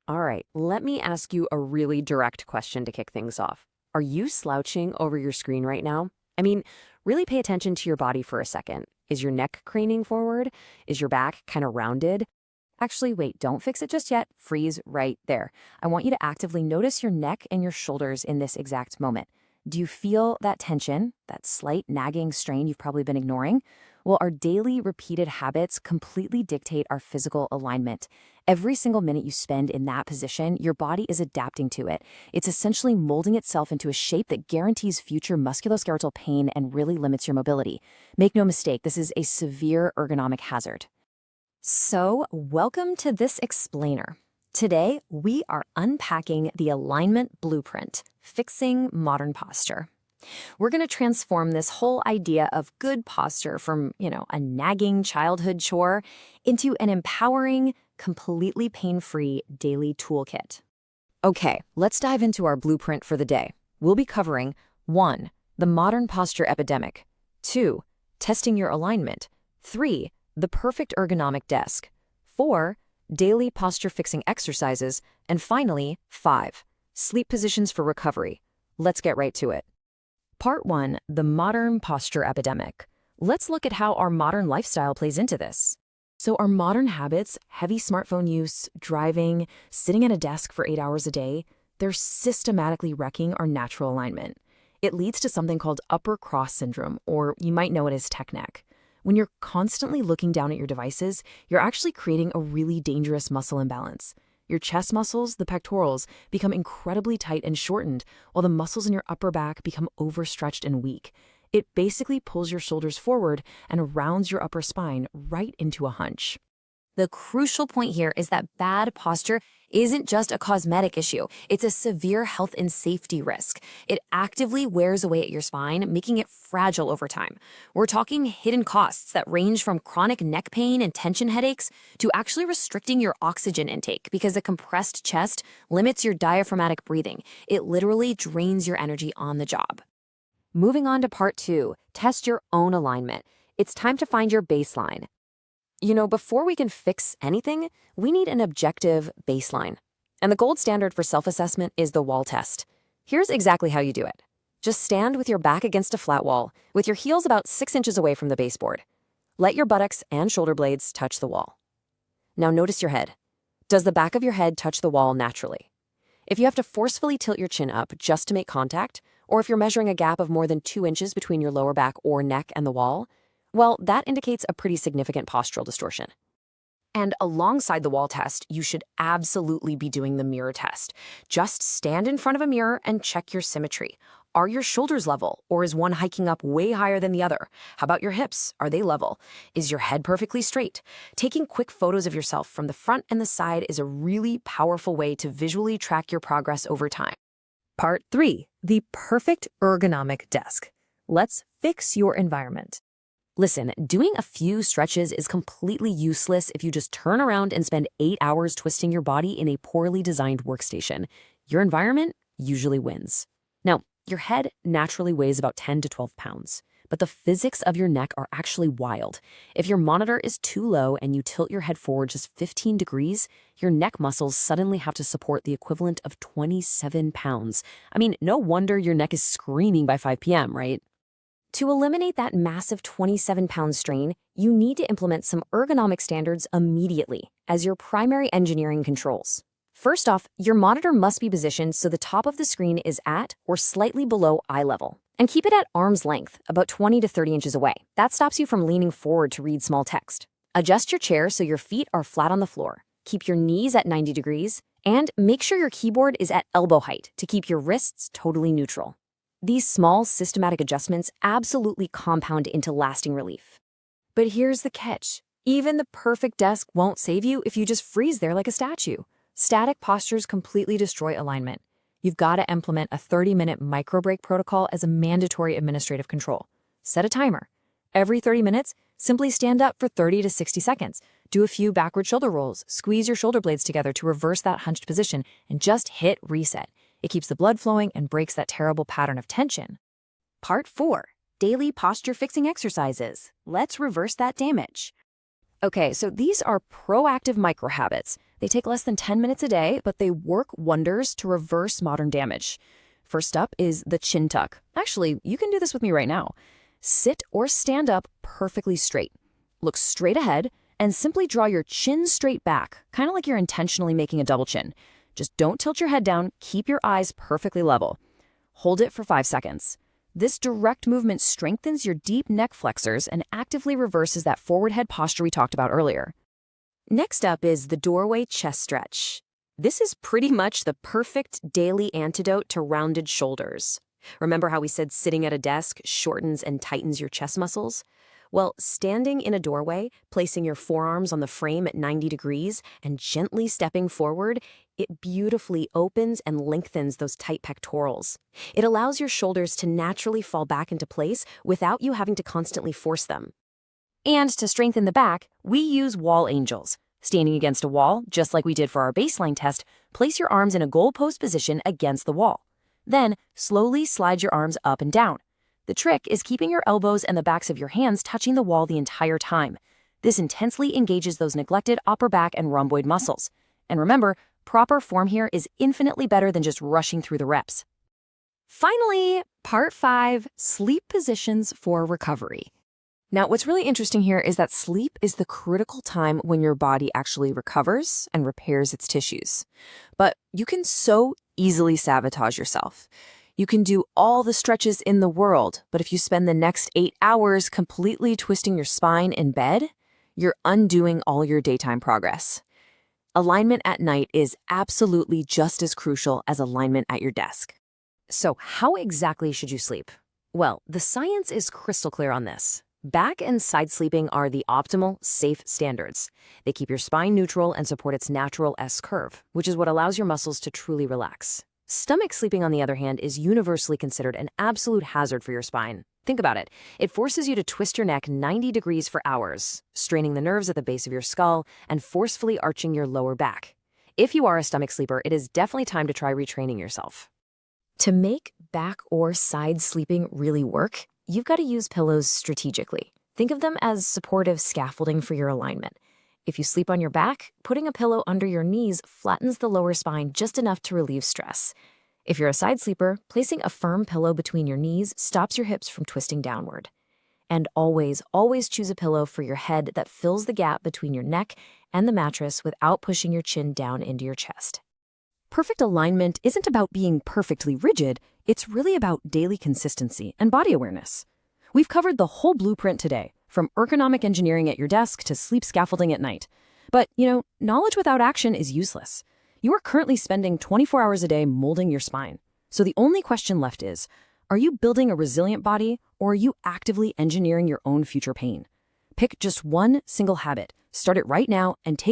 All right, let me ask you a really direct question to kick things off. Are you slouching over your screen right now? I mean, really pay attention to your body for a second. Is your neck craning forward? Is your back kind of rounded? Actually, wait, don't fix it just yet. Freeze right there. I want you to actively notice your neck and your shoulders in this exact moment. Do you feel that tension, that slight nagging strain you've probably been ignoring? Well, our daily repeated habits completely dictate our physical alignment. Every single minute you spend in that position, your body is adapting to it. It's essentially molding itself into a shape that guarantees future musculoskeletal pain and really limits your mobility. Make no mistake, this is a severe ergonomic hazard. So, welcome to this explainer. Today, we are unpacking the alignment blueprint, fixing modern posture. We're going to transform this whole idea of good posture from, a nagging childhood chore into an empowering, completely pain-free daily toolkit. Okay, let's dive into our blueprint for the day. We'll be covering 1. The modern posture epidemic. 2. Testing your alignment. 3. The perfect ergonomic desk. 4. Daily posture fixing exercises. And finally, 5. Sleep positions for recovery. Let's get right to it. Part 1. The modern posture epidemic. Let's look at how our modern lifestyle plays into this. So our modern habits, heavy smartphone use, driving, sitting at a desk for 8 hours a day, they're systematically wrecking our natural alignment. It leads to something called upper cross syndrome, or you might know it as tech neck. When you're constantly looking down at your devices, you're actually creating a really dangerous muscle imbalance. Your chest muscles, the pectorals, become incredibly tight and shortened, while the muscles in your upper back become overstretched and weak. It basically pulls your shoulders forward and rounds your upper spine right into a hunch. The crucial point here is that bad posture isn't just a cosmetic issue. It's a severe health and safety risk. It actively wears away at your spine, making it fragile over time. We're talking hidden costs that range from chronic neck pain and tension headaches to actually restricting your oxygen intake because a compressed chest limits your diaphragmatic breathing. It literally drains your energy on the job. Moving on to part 2, test your own alignment. It's time to find your baseline. Before we can fix anything, we need an objective baseline. And the gold standard for self-assessment is the wall test. Here's exactly how you do it. Just stand with your back against a flat wall, with your heels about 6 inches away from the baseboard. Let your buttocks and shoulder blades touch the wall. Now notice your head. Does the back of your head touch the wall naturally? If you have to forcefully tilt your chin up just to make contact, or if you're measuring a gap of more than 2 inches between your lower back or neck and the wall, well, that indicates a pretty significant postural distortion. And alongside the wall test, you should absolutely be doing the mirror test. Just stand in front of a mirror and check your symmetry. Are your shoulders level, or is one hiking up way higher than the other? How about your hips? Are they level? Is your head perfectly straight? Taking quick photos of yourself from the front and the side is a really powerful way to visually track your progress over time. Part 3, the perfect ergonomic desk. Let's fix your environment. Listen, doing a few stretches is completely useless if you just turn around and spend 8 hours twisting your body in a poorly designed workstation. Your environment usually wins. Now, your head naturally weighs about 10 to 12 pounds, but the physics of your neck are actually wild. If your monitor is too low and you tilt your head forward just 15 degrees, your neck muscles suddenly have to support the equivalent of 27 pounds. I mean, no wonder your neck is screaming by 5 p.m., right? To eliminate that massive 27-pound strain, you need to implement some ergonomic standards immediately as your primary engineering controls. First off, your monitor must be positioned so the top of the screen is at or slightly below eye level. And keep it at arm's length, about 20 to 30 inches away. That stops you from leaning forward to read small text. Adjust your chair so your feet are flat on the floor. Keep your knees at 90 degrees, and make sure your keyboard is at elbow height to keep your wrists totally neutral. These small, systematic adjustments absolutely compound into lasting relief. But here's the catch. Even the perfect desk won't save you if you just freeze there like a statue. Static postures completely destroy alignment. You've got to implement a 30-minute micro-break protocol as a mandatory administrative control. Set a timer. Every 30 minutes, simply stand up for 30 to 60 seconds. Do a few backward shoulder rolls, squeeze your shoulder blades together to reverse that hunched position, and just hit reset. It keeps the blood flowing and breaks that terrible pattern of tension. Part 4. Daily posture fixing exercises. Let's reverse that damage. Okay, so these are proactive micro habits. They take less than 10 minutes a day, but they work wonders to reverse modern damage. First up is the chin tuck. Actually, you can do this with me right now. Sit or stand up perfectly straight. Look straight ahead and simply draw your chin straight back, kind of like you're intentionally making a double chin. Just don't tilt your head down, keep your eyes perfectly level. Hold it for 5 seconds. This direct movement strengthens your deep neck flexors and actively reverses that forward head posture we talked about earlier. Next up is the doorway chest stretch. This is pretty much the perfect daily antidote to rounded shoulders. Remember how we said sitting at a desk shortens and tightens your chest muscles? Well, standing in a doorway, placing your forearms on the frame at 90 degrees, and gently stepping forward, it beautifully opens and lengthens those tight pectorals. It allows your shoulders to naturally fall back into place without you having to constantly force them. And to strengthen the back, we use wall angels. Standing against a wall, just like we did for our baseline test, place your arms in a goal post position against the wall. Then, slowly slide your arms up and down. The trick is keeping your elbows and the backs of your hands touching the wall the entire time. This intensely engages those neglected upper back and rhomboid muscles. And remember, proper form here is infinitely better than just rushing through the reps. Finally, part 5, sleep positions for recovery. Now, what's really interesting here is that sleep is the critical time when your body actually recovers and repairs its tissues. But you can so easily sabotage yourself. You can do all the stretches in the world, but if you spend the next 8 hours completely twisting your spine in bed, you're undoing all your daytime progress. Alignment at night is absolutely just as crucial as alignment at your desk. So how exactly should you sleep? Well, the science is crystal clear on this. Back and side sleeping are the optimal, safe standards. They keep your spine neutral and support its natural S-curve, which is what allows your muscles to truly relax. Stomach sleeping, on the other hand, is universally considered an absolute hazard for your spine. Think about it. It forces you to twist your neck 90 degrees for hours, straining the nerves at the base of your skull and forcefully arching your lower back. If you are a stomach sleeper, it is definitely time to try retraining yourself. To make back or side sleeping really work, you've got to use pillows strategically. Think of them as supportive scaffolding for your alignment. If you sleep on your back, putting a pillow under your knees flattens the lower spine just enough to relieve stress. If you're a side sleeper, placing a firm pillow between your knees stops your hips from twisting downward. And always choose a pillow for your head that fills the gap between your neck and the mattress without pushing your chin down into your chest. Perfect alignment isn't about being perfectly rigid, it's really about daily consistency and body awareness. We've covered the whole blueprint today, from ergonomic engineering at your desk to sleep scaffolding at night. But, knowledge without action is useless. You are currently spending 24 hours a day molding your spine. So the only question left is, are you building a resilient body, or are you actively engineering your own future pain? Pick just one single habit, start it right now, and take